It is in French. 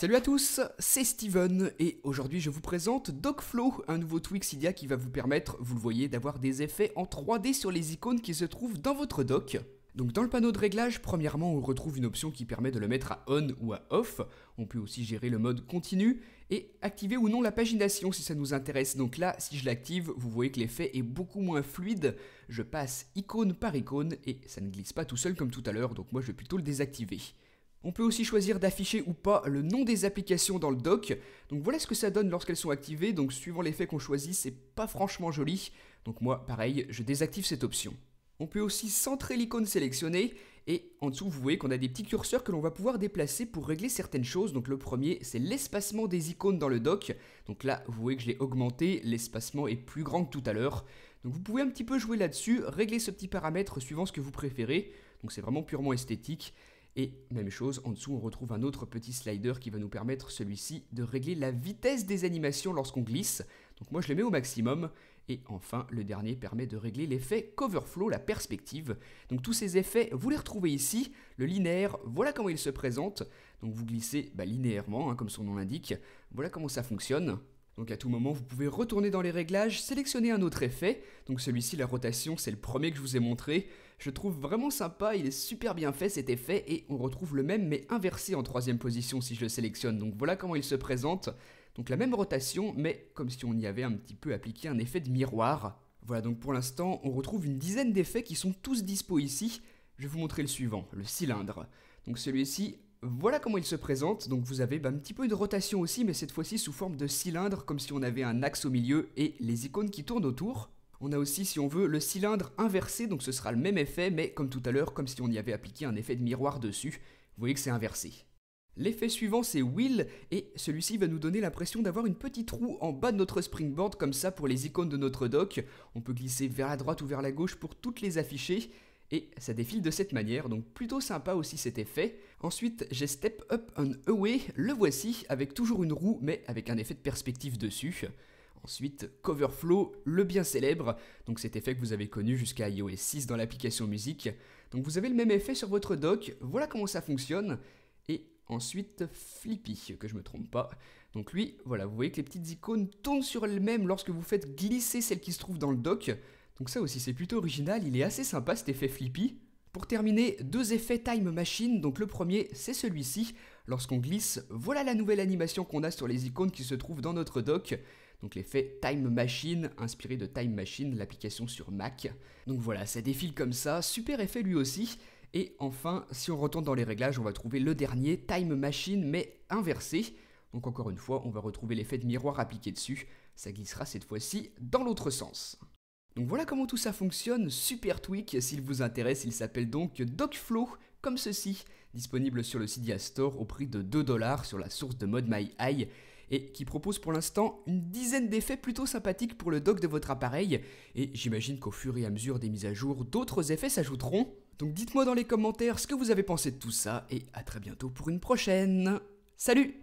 Salut à tous, c'est Steven et aujourd'hui je vous présente DocFlow, un nouveau tweak Cydia qui va vous permettre, vous le voyez, d'avoir des effets en 3D sur les icônes qui se trouvent dans votre doc. Donc dans le panneau de réglage, premièrement on retrouve une option qui permet de le mettre à on ou à off. On peut aussi gérer le mode continu et activer ou non la pagination si ça nous intéresse. Donc là, si je l'active, vous voyez que l'effet est beaucoup moins fluide. Je passe icône par icône et ça ne glisse pas tout seul comme tout à l'heure, donc moi je vais plutôt le désactiver. On peut aussi choisir d'afficher ou pas le nom des applications dans le doc. Donc voilà ce que ça donne lorsqu'elles sont activées. Donc suivant l'effet qu'on choisit, c'est pas franchement joli. Donc moi, pareil, je désactive cette option. On peut aussi centrer l'icône sélectionnée. Et en dessous, vous voyez qu'on a des petits curseurs que l'on va pouvoir déplacer pour régler certaines choses. Donc le premier, c'est l'espacement des icônes dans le doc. Donc là, vous voyez que je l'ai augmenté. L'espacement est plus grand que tout à l'heure. Donc vous pouvez un petit peu jouer là-dessus, régler ce petit paramètre suivant ce que vous préférez. Donc c'est vraiment purement esthétique. Et même chose, en dessous on retrouve un autre petit slider qui va nous permettre, celui-ci, de régler la vitesse des animations lorsqu'on glisse. Donc moi je les mets au maximum. Et enfin, le dernier permet de régler l'effet Coverflow, la perspective. Donc tous ces effets, vous les retrouvez ici. Le linéaire, voilà comment il se présente. Donc vous glissez linéairement, comme son nom l'indique. Voilà comment ça fonctionne. Donc à tout moment, vous pouvez retourner dans les réglages, sélectionner un autre effet. Donc celui-ci, la rotation, c'est le premier que je vous ai montré. Je trouve vraiment sympa, il est super bien fait cet effet et on retrouve le même mais inversé en troisième position si je le sélectionne. Donc voilà comment il se présente. Donc la même rotation mais comme si on y avait un petit peu appliqué un effet de miroir. Voilà, donc pour l'instant, on retrouve une dizaine d'effets qui sont tous dispo ici. Je vais vous montrer le suivant, le cylindre. Donc celui-ci, voilà comment il se présente. Donc vous avez un petit peu de rotation aussi, mais cette fois-ci sous forme de cylindre, comme si on avait un axe au milieu et les icônes qui tournent autour. On a aussi, si on veut, le cylindre inversé, donc ce sera le même effet, mais comme tout à l'heure, comme si on y avait appliqué un effet de miroir dessus. Vous voyez que c'est inversé. L'effet suivant, c'est Wheel, et celui-ci va nous donner l'impression d'avoir une petite roue en bas de notre springboard, comme ça pour les icônes de notre doc. On peut glisser vers la droite ou vers la gauche pour toutes les afficher. Et ça défile de cette manière, donc plutôt sympa aussi cet effet. Ensuite, j'ai Step Up and Away, le voici, avec toujours une roue, mais avec un effet de perspective dessus. Ensuite, Coverflow, le bien célèbre, donc cet effet que vous avez connu jusqu'à iOS 6 dans l'application musique. Donc vous avez le même effet sur votre doc, voilà comment ça fonctionne. Et ensuite, Flippy, que je me trompe pas. Donc lui, voilà, vous voyez que les petites icônes tournent sur elles-mêmes lorsque vous faites glisser celles qui se trouvent dans le doc. Donc ça aussi c'est plutôt original, il est assez sympa cet effet Flippy. Pour terminer, deux effets Time Machine, donc le premier c'est celui-ci. Lorsqu'on glisse, voilà la nouvelle animation qu'on a sur les icônes qui se trouvent dans notre doc. Donc l'effet Time Machine, inspiré de Time Machine, l'application sur Mac. Donc voilà, ça défile comme ça, super effet lui aussi. Et enfin, si on retourne dans les réglages, on va trouver le dernier, Time Machine, mais inversé. Donc encore une fois, on va retrouver l'effet de miroir appliqué dessus. Ça glissera cette fois-ci dans l'autre sens. Donc voilà comment tout ça fonctionne, super tweak, s'il vous intéresse, il s'appelle donc DocFlow, comme ceci, disponible sur le Cydia Store au prix de 2$ sur la source de ModMyEye, et qui propose pour l'instant une dizaine d'effets plutôt sympathiques pour le dock de votre appareil, et j'imagine qu'au fur et à mesure des mises à jour, d'autres effets s'ajouteront. Donc dites-moi dans les commentaires ce que vous avez pensé de tout ça, et à très bientôt pour une prochaine. Salut!